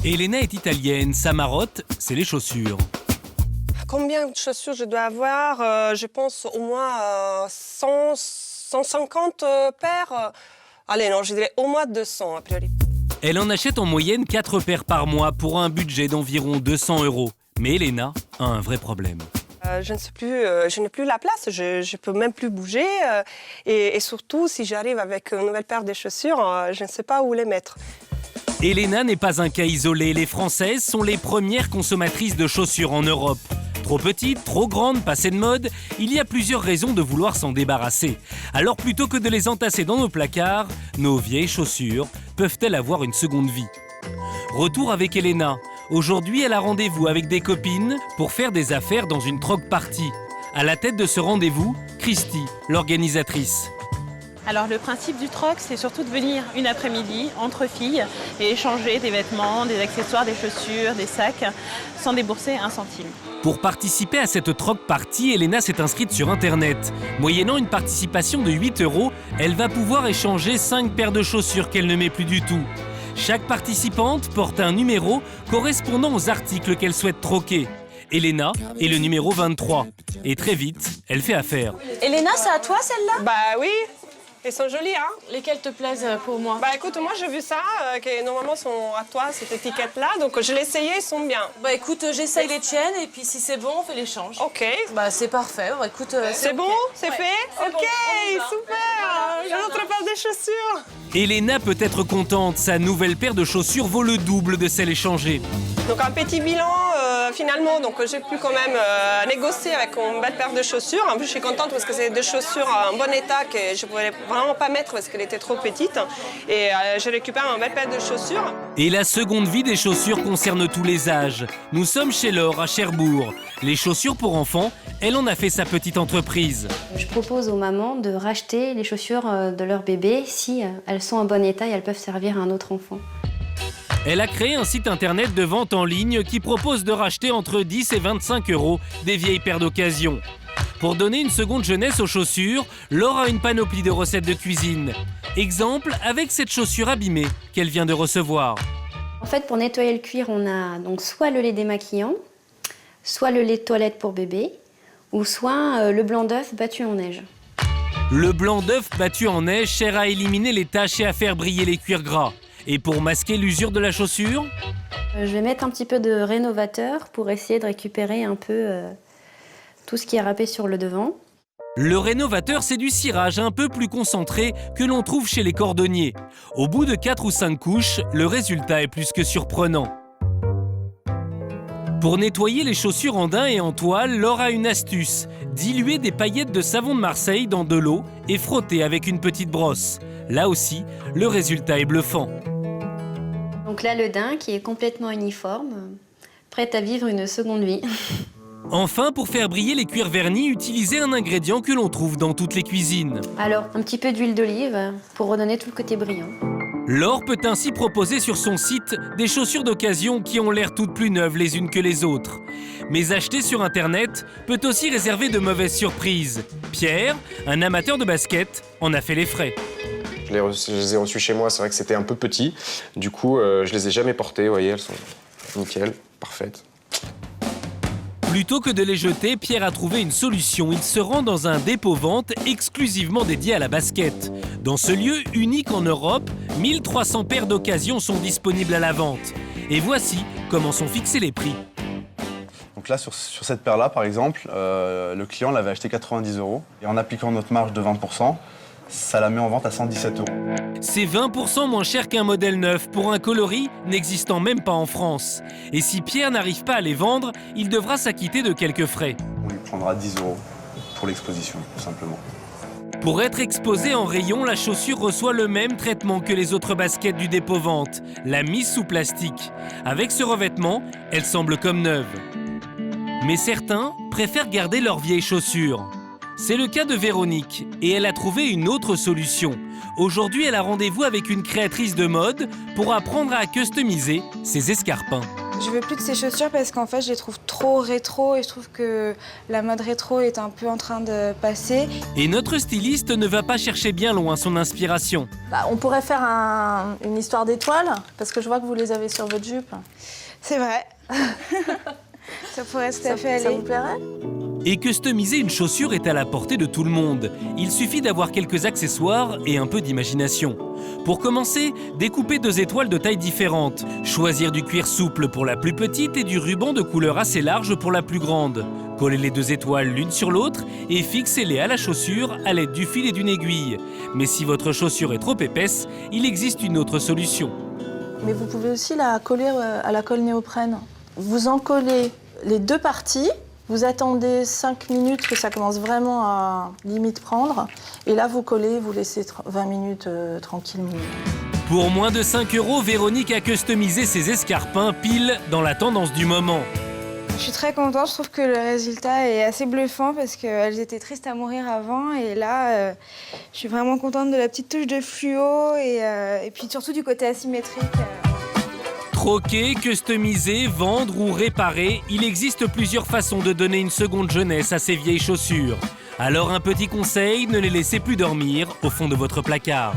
Elena est italienne, sa marotte, c'est les chaussures. Combien de chaussures je dois avoir? Je pense au moins 100, 150 paires. Allez, non, je dirais au moins 200 a priori. Elle en achète en moyenne 4 paires par mois pour un budget d'environ 200 €. Mais Elena a un vrai problème. Je n'ai plus la place, je ne peux même plus bouger. Et surtout, si j'arrive avec une nouvelle paire de chaussures, je ne sais pas où les mettre. Elena n'est pas un cas isolé. Les Françaises sont les premières consommatrices de chaussures en Europe. Trop petites, trop grandes, passées de mode, il y a plusieurs raisons de vouloir s'en débarrasser. Alors plutôt que de les entasser dans nos placards, nos vieilles chaussures peuvent-elles avoir une seconde vie? Retour avec Elena. Aujourd'hui, elle a rendez-vous avec des copines pour faire des affaires dans une troc party. À la tête de ce rendez-vous, Christy, l'organisatrice. Alors le principe du troc, c'est surtout de venir une après-midi entre filles et échanger des vêtements, des accessoires, des chaussures, des sacs, sans débourser un centime. Pour participer à cette troc party, Elena s'est inscrite sur Internet. Moyennant une participation de 8 €, elle va pouvoir échanger 5 paires de chaussures qu'elle ne met plus du tout. Chaque participante porte un numéro correspondant aux articles qu'elle souhaite troquer. Elena est le numéro 23. Et très vite, elle fait affaire. Elena, c'est à toi celle-là? Bah oui, elles sont jolies, hein? Lesquelles te plaisent pour moi? Bah écoute, moi j'ai vu ça, qui normalement sont à toi, cette étiquette-là, donc je l'ai essayé, ils sont bien. Bah écoute, j'essaye les tiennes et puis si c'est bon, on fait l'échange. Ok. Bah c'est parfait, bah, écoute... C'est bon? okay. C'est Ouais, fait? c'est Ok, bon, on y va. super! J'ai notre paire de chaussures. Elena peut être contente, sa nouvelle paire de chaussures vaut le double de celle échangée. Donc un petit bilan finalement, donc j'ai pu quand même négocier avec une belle paire de chaussures. En plus je suis contente parce que c'est des chaussures en bon état que je ne pouvais vraiment pas mettre parce qu'elle était trop petite. Et j'ai récupéré une belle paire de chaussures. Et la seconde vie des chaussures concerne tous les âges. Nous sommes chez Laure à Cherbourg. Les chaussures pour enfants, elle en a fait sa petite entreprise. Je propose aux mamans de racheter les chaussures de leur bébé si elles sont en bon état et elles peuvent servir à un autre enfant. Elle a créé un site internet de vente en ligne qui propose de racheter entre 10 et 25 € des vieilles paires d'occasion. Pour donner une seconde jeunesse aux chaussures, Laure a une panoplie de recettes de cuisine. Exemple avec cette chaussure abîmée qu'elle vient de recevoir. En fait, pour nettoyer le cuir, on a donc soit le lait démaquillant, soit le lait de toilette pour bébé, ou soit le blanc d'œuf battu en neige. Le blanc d'œuf battu en neige sert à éliminer les taches et à faire briller les cuirs gras. Et pour masquer l'usure de la chaussure, Je vais mettre un petit peu de rénovateur pour essayer de récupérer un peu tout ce qui est râpé sur le devant. le rénovateur, c'est du cirage un peu plus concentré que l'on trouve chez les cordonniers. Au bout de 4 ou 5 couches, le résultat est plus que surprenant. Pour nettoyer les chaussures en daim et en toile, Laure a une astuce. Diluer des paillettes de savon de Marseille dans de l'eau et frotter avec une petite brosse. Là aussi, le résultat est bluffant. Donc là, le daim qui est complètement uniforme, prête à vivre une seconde vie. Enfin, pour faire briller les cuirs vernis, utilisez un ingrédient que l'on trouve dans toutes les cuisines. Alors, un petit peu d'huile d'olive pour redonner tout le côté brillant. Laure peut ainsi proposer sur son site des chaussures d'occasion qui ont l'air toutes plus neuves les unes que les autres. Mais acheter sur Internet peut aussi réserver de mauvaises surprises. Pierre, un amateur de basket, en a fait les frais. Je les ai reçus chez moi, c'est vrai que c'était un peu petit. Du coup, je les ai jamais portées, vous voyez, elles sont nickel, parfaites. Plutôt que de les jeter, Pierre a trouvé une solution. Il se rend dans un dépôt-vente exclusivement dédié à la basket. Dans ce lieu unique en Europe, 1300 paires d'occasion sont disponibles à la vente. Et voici comment sont fixés les prix. Donc là, sur cette paire-là, par exemple, le client l'avait acheté 90 €. Et en appliquant notre marge de 20%, ça la met en vente à 117 €. C'est 20% moins cher qu'un modèle neuf pour un coloris n'existant même pas en France. Et si Pierre n'arrive pas à les vendre, il devra s'acquitter de quelques frais. On lui prendra 10 € pour l'exposition, tout simplement. Pour être exposée en rayon, la chaussure reçoit le même traitement que les autres baskets du dépôt-vente, la mise sous plastique. Avec ce revêtement, elle semble comme neuve. Mais certains préfèrent garder leurs vieilles chaussures. C'est le cas de Véronique, et elle a trouvé une autre solution. Aujourd'hui, elle a rendez-vous avec une créatrice de mode pour apprendre à customiser ses escarpins. Je veux plus de ces chaussures parce qu'en fait, je les trouve trop rétro et je trouve que la mode rétro est un peu en train de passer. Et notre styliste ne va pas chercher bien loin son inspiration. On pourrait faire une histoire d'étoiles, parce que je vois que vous les avez sur votre jupe. C'est vrai. Ça pourrait tout à fait aller. Ça vous plairait? Et customiser une chaussure est à la portée de tout le monde. Il suffit d'avoir quelques accessoires et un peu d'imagination. Pour commencer, découper 2 étoiles de tailles différentes. Choisir du cuir souple pour la plus petite et du ruban de couleur assez large pour la plus grande. Coller les 2 étoiles l'une sur l'autre et fixez-les à la chaussure à l'aide du fil et d'une aiguille. Mais si votre chaussure est trop épaisse, il existe une autre solution. Mais vous pouvez aussi la coller à la colle néoprène. Vous en collez les 2 parties. Vous attendez 5 minutes que ça commence vraiment à limite prendre. Et là, vous collez, vous laissez 20 minutes tranquillement. Pour moins de 5 €, Véronique a customisé ses escarpins pile dans la tendance du moment. Je suis très contente, je trouve que le résultat est assez bluffant parce qu'elles étaient tristes à mourir avant et là, je suis vraiment contente de la petite touche de fluo et puis surtout du côté asymétrique. Troquer, customiser, vendre ou réparer, il existe plusieurs façons de donner une seconde jeunesse à ces vieilles chaussures. Alors un petit conseil, ne les laissez plus dormir au fond de votre placard.